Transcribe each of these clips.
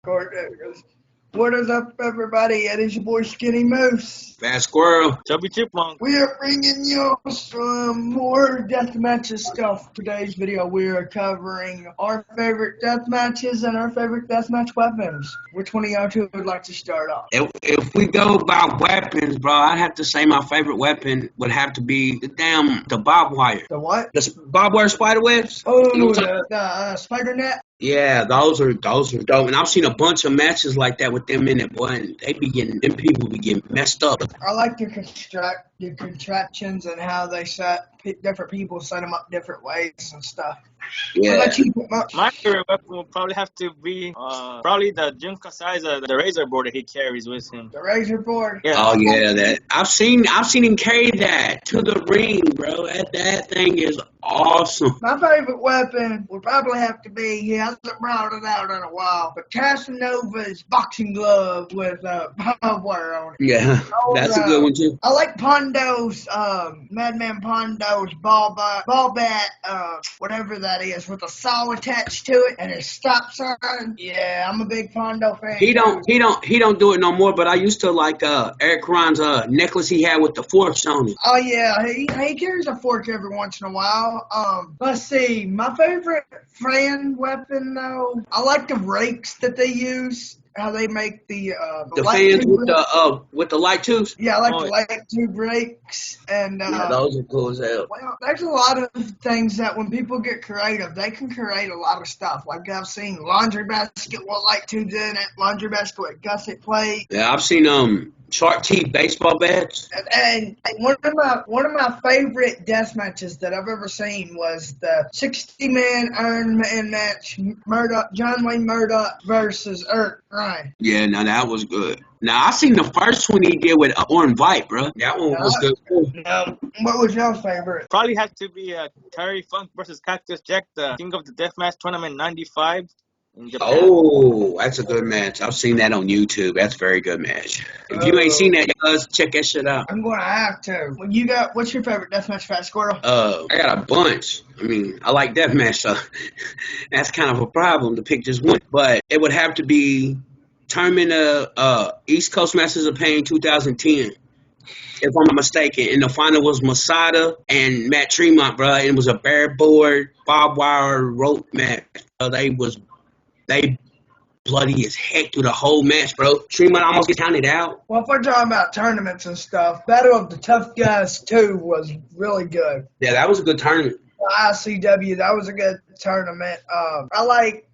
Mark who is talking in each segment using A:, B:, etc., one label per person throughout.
A: Cortez. What is up, everybody? It is your boy Skinny Moose.
B: Fast Squirrel.
C: Chubby Chipmunk.
A: We are bringing you some more death matches stuff. Today's video, we are covering our favorite death matches and our favorite death match weapons. Which one of y'all two would like to start off?
B: If we go by weapons, bro, I'd have to say my favorite weapon would have to be the barbed wire.
A: The what?
B: The barbed wire spider webs.
A: Oh,
B: You know
A: the spider net.
B: Yeah, those are dope. And I've seen a bunch of matches like that with them in it, boy, and them people be getting messed up.
A: I like the contraptions and how they different people set them up different ways and stuff.
B: Yeah.
C: My favorite weapon will probably have to be probably the Jun Kasai's the razor board that he carries with him.
A: The razor board.
B: Yeah. Oh yeah, that I've seen him carry that to the ring, bro. That thing is awesome.
A: My favorite weapon would probably have to be, he hasn't brought it out in a while, but Casanova's boxing glove with barbed wire on it.
B: Yeah, that's a good one too.
A: I like Pondo's, Madman Pondo's ball bat, whatever that is, with a saw attached to it and a stop sign. Yeah, I'm a big Pondo fan.
B: He don't do it no more, but I used to like Eric Ron's necklace he had with the forks on it.
A: Oh yeah, he carries a fork every once in a while. Let's see, my favorite fan weapon though, I like the rakes that they use. How they make the
B: fans with the light tubes.
A: Yeah, I like the light tube rakes and
B: yeah, those are cool as hell.
A: Well, there's a lot of things that when people get creative, they can create a lot of stuff. Like I've seen laundry basket with light tubes in it, laundry basket with gusset plate.
B: Yeah, I've seen shark teeth baseball bats.
A: And one of my favorite death matches that I've ever seen was the 60-man Iron Man match, John Wayne Murdoch versus Eric Ryan.
B: Yeah, no, that was good. Now I seen the first one he did with Orin Vite, bro. That one was good.
A: What was your favorite?
C: Probably had to be Terry Funk versus Cactus Jack, the King of the Deathmatch Tournament '95.
B: Oh, that's a good match. I've seen that on YouTube. That's a very good match. If you ain't seen that, guys, check that shit out.
A: I'm gonna have to. What's your favorite deathmatch, Fat Squirrel?
B: I got a bunch. I mean, I like deathmatch, so that's kind of a problem to pick just one. But it would have to be Tournament of East Coast Masters of Pain 2010. If I'm not mistaken, and the final was Masada and Matt Tremont, bro. It was a bare board, barbed wire rope match. They bloody as heck through the whole match, bro. Tremont almost gets counted out.
A: Well, if we're talking about tournaments and stuff, Battle of the Tough Guys 2 was really good.
B: Yeah, that was a good tournament.
A: ICW, that was a good tournament. I like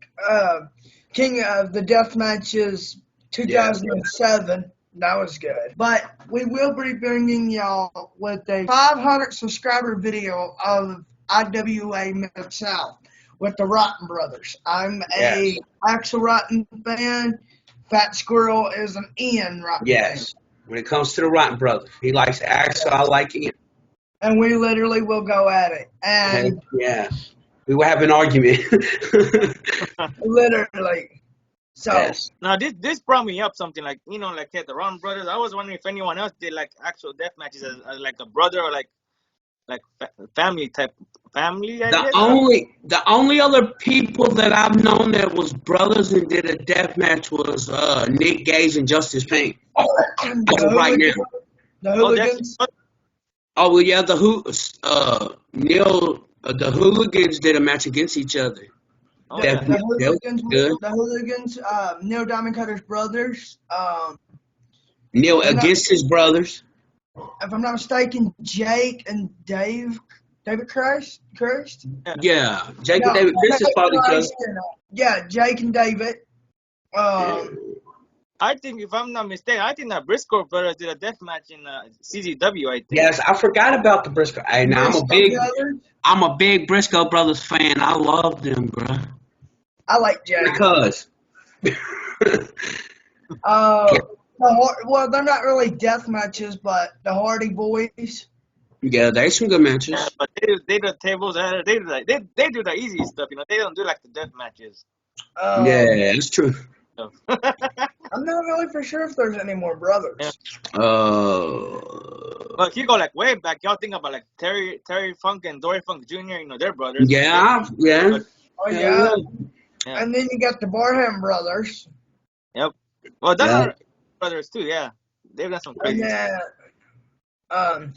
A: King of the Death Matches 2007. Yeah. That was good. But we will be bringing y'all with a 500 subscriber video of IWA Mid-South with the Rotten Brothers. I'm a Axel Rotten fan. Fat Squirrel is an Ian Rotten fan.
B: Yes. When it comes to the Rotten Brothers, he likes Axel, I like Ian.
A: And we literally will go at it. And
B: yeah. We will have an argument.
A: Literally. So
C: now this brought me up something like the Rotten Brothers. I was wondering if anyone else did like actual death matches as like a brother or like family.
B: The only other people that I've known that was brothers and did a death match was Nick Gage and Justice Payne. Right now.
A: The Hooligans.
B: Oh well, yeah. The Hooligans did a match against each other.
A: Oh, the Hooligans, Neil Diamond Cutter's brothers.
B: Neil against his brothers.
A: If I'm not mistaken, Jake and David Christ?
B: Yeah, Jake and David Christ is probably close.
A: Yeah, Jake and David.
C: I think, if I'm not mistaken, that Briscoe brothers did a death match in CZW. I think.
B: Yes, I forgot about the Briscoe. I'm a big Briscoe brothers fan. I love them, bro.
A: I like Jake
B: because.
A: Well, they're not really death matches, but the Hardy Boys.
B: Yeah, there's some good matches.
C: Yeah, but they do the tables. They do the easy stuff. They don't do like the death matches.
B: Yeah, it's true.
A: I'm not really for sure if there's any more brothers.
C: Yeah. But if you go like way back, y'all think about like Terry Funk and Dory Funk Jr. They're brothers.
B: Yeah, yeah.
A: Oh yeah. And then you got the Barham brothers.
C: Yep. Well, those
B: Yeah.
C: are brothers too. Yeah, they've done some
A: And
C: crazy stuff.
A: then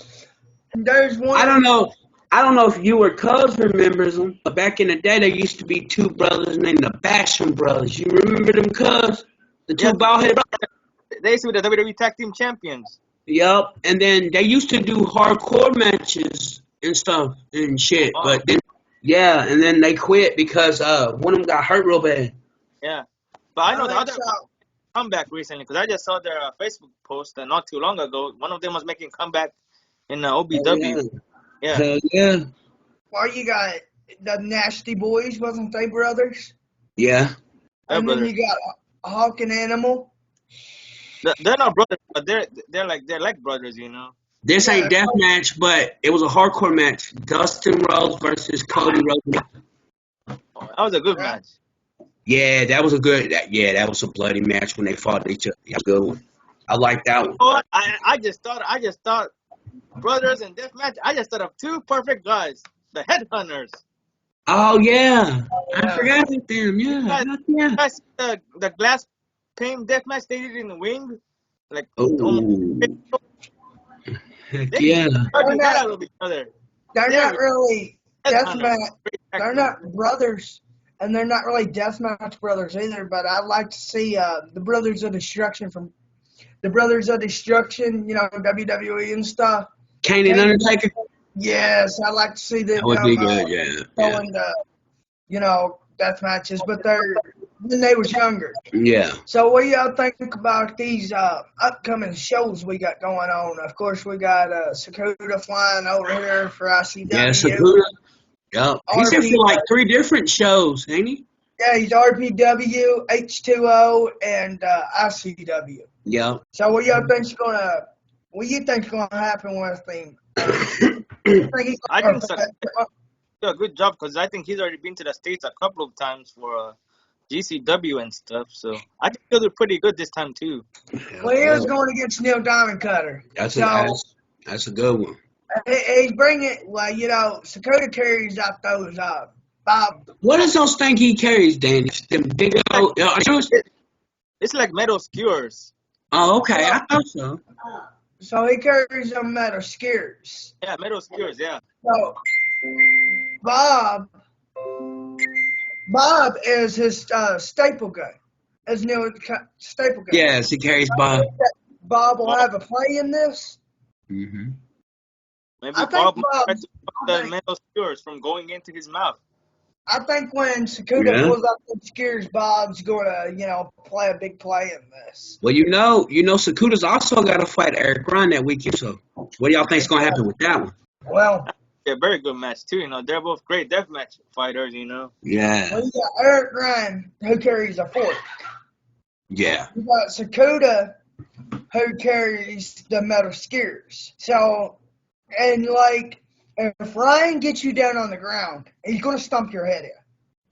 A: there's
B: I don't
A: one.
B: know. I don't know if you or Cuz remembers them, but back in the day, there used to be two brothers named the Basham brothers. You remember them, Cuz? The two
C: Yeah,
B: bald head brothers?
C: they used to be the WWE Tag Team Champions.
B: Yup. And then they used to do hardcore matches and stuff and shit.
C: Wow.
B: But then, yeah, and then they quit because one of them got hurt real bad.
C: Yeah, but I
A: I
C: know the
A: think
C: other
A: so.
C: comeback recently because I just saw their Facebook post not too long ago. One of them was making comeback in
B: Hell
C: OBW.
B: yeah.
C: Yeah,
B: Hell yeah.
A: Well, you got the Nasty Boys, wasn't they brothers?
B: Yeah.
C: they're
A: And then
C: brothers.
A: you got Hawk and Animal.
C: They're not brothers, but they're like brothers, you know.
B: This
A: Yeah,
B: ain't death match, but it was a hardcore match. Dustin Rhodes versus Cody Rhodes.
C: Oh, that was a good
A: yeah.
C: match.
B: Yeah, that was a good. That was a bloody match when they fought each other. That was a good one. I like that one.
C: Oh, I just thought brothers and death match. I just thought of two perfect guys, the Headhunters.
B: Oh yeah, I
A: Yeah.
B: forgot about them. Yeah,
C: Guys,
B: heck yeah.
C: guys, the glass pane death match they did in the wing, like almost.
B: Oh, heck
C: They
B: yeah.
C: charging that out of each other.
A: They're
C: They're
A: not really
C: Headhunters.
A: deathmatch. They're not brothers, and they're not really deathmatch brothers either. But I'd like to see the Brothers of Destruction from the Brothers of Destruction, WWE and stuff.
B: Kane and Undertaker.
A: Yes, I'd like to see them
B: That would be good. Yeah,
A: go
B: yeah,
A: into death matches, but they're when they was younger.
B: yeah.
A: So what do y'all think about these upcoming shows we got going on? Of course, we got Sakura flying over here for ICW.
B: Yeah, Sakura. Yup. He's here
A: RP,
B: for like 3 different shows, ain't he?
A: yeah, he's RPW, H2O, and ICW.
B: Yup.
A: So what do you think's gonna happen with him? You think he's
C: I
A: gonna,
C: think Sakura did a good job because I think he's already been to the States a couple of times for GCW and stuff. So I think he'll do pretty good this time too.
A: well, he is going against Neil Diamond Cutter.
B: That's
A: So
B: that's a good one.
A: he's bringing, Sakura carries out those Bob.
B: What is those things he carries, Danny? Them big old.
C: It's like metal skewers.
B: Oh, okay. I thought so.
A: So he carries them metal skewers.
C: Yeah, metal skewers. Yeah.
A: So Bob is his staple gun. His new staple gun.
B: Yes, he carries Bob.
A: Bob will have a play in this.
B: Mm-hmm.
C: Maybe
A: I think
C: Bob might
A: Bob-
C: try to stop the metal skewers from going into his mouth.
A: I think when Sakura
B: Yeah.
A: pulls out the skewers, Bob's going to, play a big play in this.
B: Well, Sakura's also got to fight Eric Ryan that weekend. So, what do y'all think's gonna happen with that one?
A: Well,
C: Yeah, very good match too. They're both great deathmatch fighters.
B: Yeah,
A: we got Eric Ryan, who carries a fork.
B: yeah,
A: We got Sakura, who carries the metal skewers. So, and if Ryan gets you down on the ground, he's going to stomp your head in.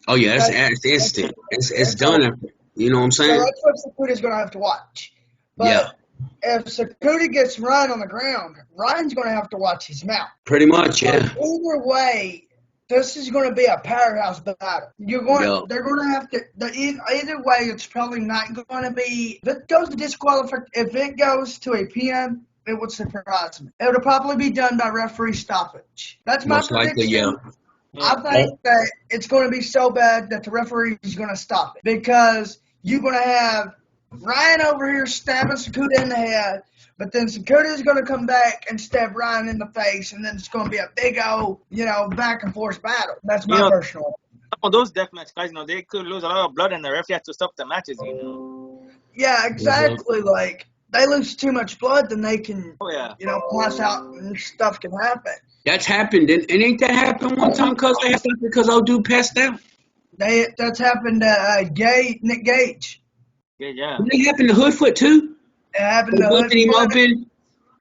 B: oh yeah, it's instant. It's done. You know what I'm
A: So
B: saying?
A: that's what Sakura's going to have to watch.
B: Yeah,
A: But if Sakura gets Ryan on the ground, Ryan's going to have to watch his mouth.
B: pretty much. Yeah,
A: Either way, this is going to be a powerhouse battle. They're going to have to. Either way, it's probably not going to be. If it goes to if it goes to a PM, it would surprise me. It would probably be done by referee stoppage. That's my
B: most likely.
A: prediction.
B: Yeah,
A: I think that it's going to be so bad that the referee is going to stop it because you're going to have Ryan over here stabbing Sakura in the head, but then Sakura is going to come back and stab Ryan in the face, and then it's going to be a big old, back and forth battle. That's my personal.
C: Some of those deathmatch guys, they could lose a lot of blood, and the referee has to stop the matches.
A: Yeah, exactly. Like they lose too much blood, then they can,
C: Oh yeah.
A: pass out and stuff can happen.
B: that's happened. And ain't that happened one time? Because old dude passed out.
A: That's happened to Nick Gage.
C: Yeah.
B: Did it happen to Hoodfoot too?
A: It happened
B: They
A: to
B: lifted him
A: Hood.
B: open.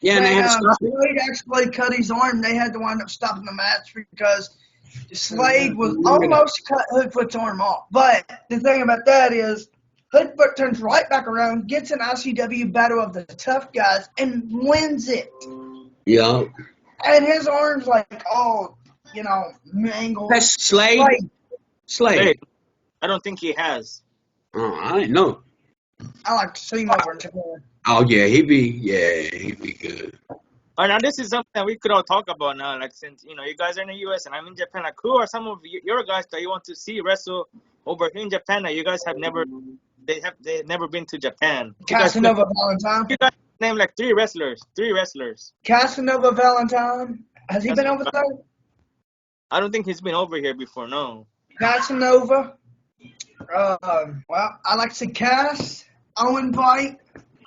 B: Yeah, and they had to stop it.
A: Slade actually cut his arm. They had to wind up stopping the match because Slade was almost cut Hoodfoot's arm off. But the thing about that is Hoodfoot turns right back around, gets an ICW Battle of the Tough Guys, and wins it.
B: Yeah.
A: And his arm's mangled.
B: That's Slade. Slade.
C: Hey, I don't think he has.
B: Oh, I didn't know.
A: I like to see him over in Japan.
B: Oh yeah, he'd be good.
C: All right, now this is something that we could all talk about now. Like since you guys are in the U.S. and I'm in Japan, like who are some of your guys that you want to see wrestle over here in Japan that you guys have they've never been to Japan?
A: Casanova Valentine.
C: You guys name like three wrestlers.
A: Casanova Valentine. Has he been over there?
C: I don't think he's been over here before. No.
A: Casanova. Well, I like to see Cass, Owen White,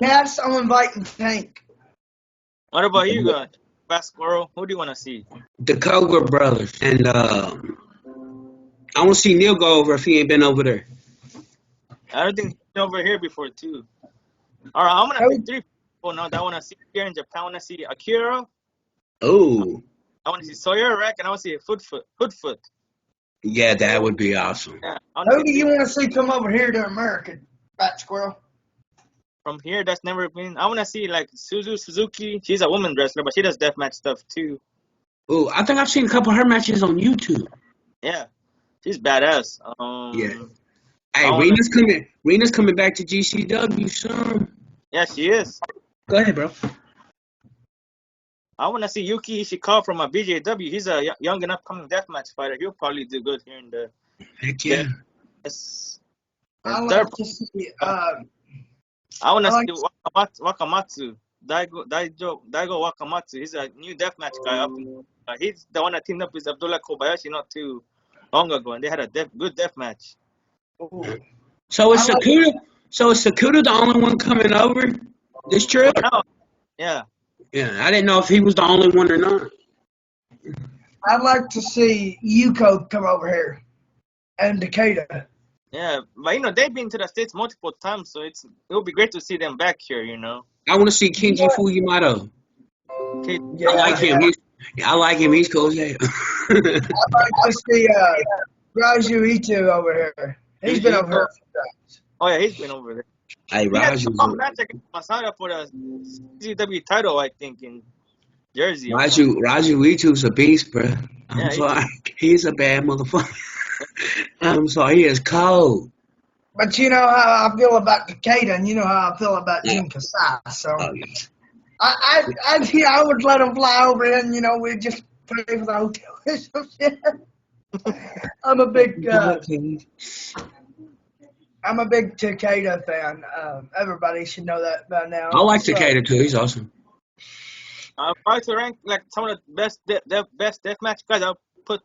A: and Tank.
C: What about you guys? Fast Squirrel, who do you want to see?
B: The Cobra brothers, and I want to see Neil go over if he ain't been over there.
C: I don't think he's been over here before too. All right, I'm gonna pick three people now that I want to see here in Japan. I want to see Akira.
B: Oh.
C: I want to see Sawyer Rack, and I want to see Hoodfoot.
B: Yeah, that would be awesome.
C: Yeah,
A: who do you want to see come over here to America, Fat Squirrel?
C: From here, that's never been. I want to see like Suzuki. She's a woman wrestler, but she does deathmatch stuff too.
B: Oh, I think I've seen a couple of her matches on YouTube.
C: Yeah, she's badass.
B: Yeah. Hey, Rena's coming back to GCW soon.
C: Yeah, she is.
B: Go ahead, bro.
C: I want to see Yuki Ishikawa from a BJW. He's a young and upcoming deathmatch fighter. He'll probably do good here in the.
B: Heck yeah.
C: Yes.
A: I like to see.
C: I want to see Wakamatsu. Daigo Wakamatsu. He's a new deathmatch guy. He's the one that teamed up with Abdullah Kobayashi not too long ago, and they had a good deathmatch.
B: So is Sakuda the only one coming over this trip?
C: Yeah.
B: Yeah, I didn't know if he was the only one or not.
A: I'd like to see Yuko come over here and Decatur.
C: Yeah, but they've been to the States multiple times, so it'll be great to see them back here.
B: I want to see Kenji Fujimoto.
A: Yeah,
B: I like him. I like him. He's cool. Yeah.
A: I'd like to see Raju Ito over here. He's been over here a few times.
C: Oh yeah, he's been over there.
B: Hey, Raju's
C: a match against Masada for the CW title, I think, in Jersey.
B: Raju Ito's a beast, bro. I'm sorry. He's a bad motherfucker. I'm sorry. He is cold.
A: But you know how I feel about Decatur, and you know how I feel about Jin Kasai. So I would let him fly over here, and we'd just pay for the hotel or some shit. I'm a big Takeda fan. Everybody should know that by now.
B: I like Takeda too. He's awesome.
C: If I had to rank like some of the best deathmatch guys, I'll put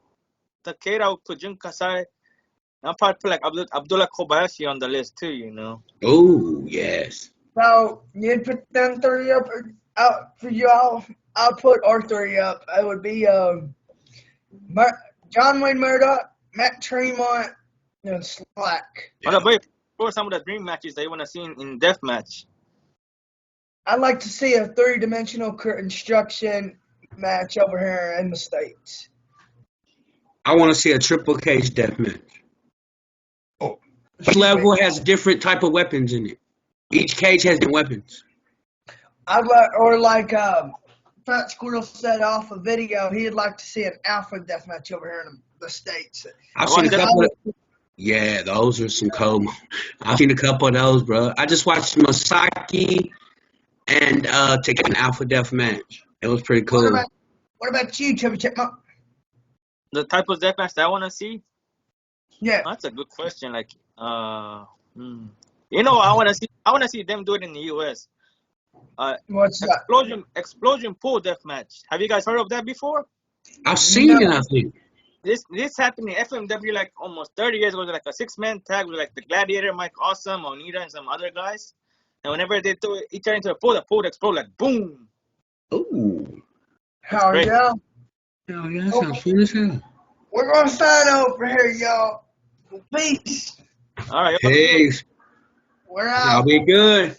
C: Takeda, I'll put Jun Kasai. I'll probably put like Abdullah Kobayashi on the list too.
B: Oh yes.
A: So you'd put them three up for y'all. I'll put our three up. It would be John Wayne Murdoch, Matt Tremont, and Slack.
C: What are some of the dream matches that you want to see in deathmatch?
A: I'd like to see a three-dimensional construction match over here in the States.
B: I want to see a triple cage deathmatch. Each level has different type of weapons in it. Each cage has different weapons.
A: Fat Squirrel set off a video. He'd like to see an alpha deathmatch over here in the States.
B: I've seen a couple of. Yeah, those are some cold. I've seen a couple of those, bro. I just watched Masaki and take an alpha death match. It was pretty cool.
A: What about you, Chubby Chipmunk?
C: The type of death match that I want to see?
A: Yeah,
C: that's a good question. Like, I want to see them do it in the U.S.
A: What's that?
C: Explosion pool death match. Have you guys heard of that before?
B: I've seen it. I think
C: this happened in FMW like almost 30 years ago. It was like a 6-man tag with like the Gladiator, Mike Awesome, Onita, and some other guys. And whenever they threw it, he turned into a pool. The pool would explode like boom.
B: Ooh.
A: Hell yeah.
B: Hell yeah, that sounds fun as hell.
A: We're gonna sign over here, y'all. Peace.
C: All right.
B: Peace.
A: We're out.
B: Y'all be good.